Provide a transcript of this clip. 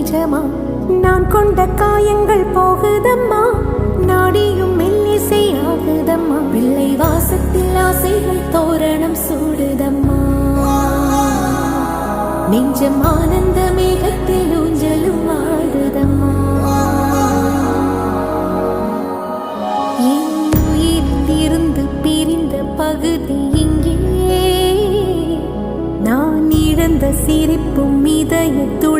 நிஜமா நான் கொண்ட காயங்கள் போகுதம்மா நாடியும் மெல்லிசை ஆகுதம்மா பிள்ளை வாசத்தில் ஆசைகள் தோரணம் சூடுதம்மா நெஞ்சம் ஆனந்த மேகத்தில் ஊஞ்சலும் ஆடுதம்மா என் உயிரிலிருந்து பிரிந்த பகுதி இங்கே நான் இழந்த சிரிப்பும் இதயத்துடன்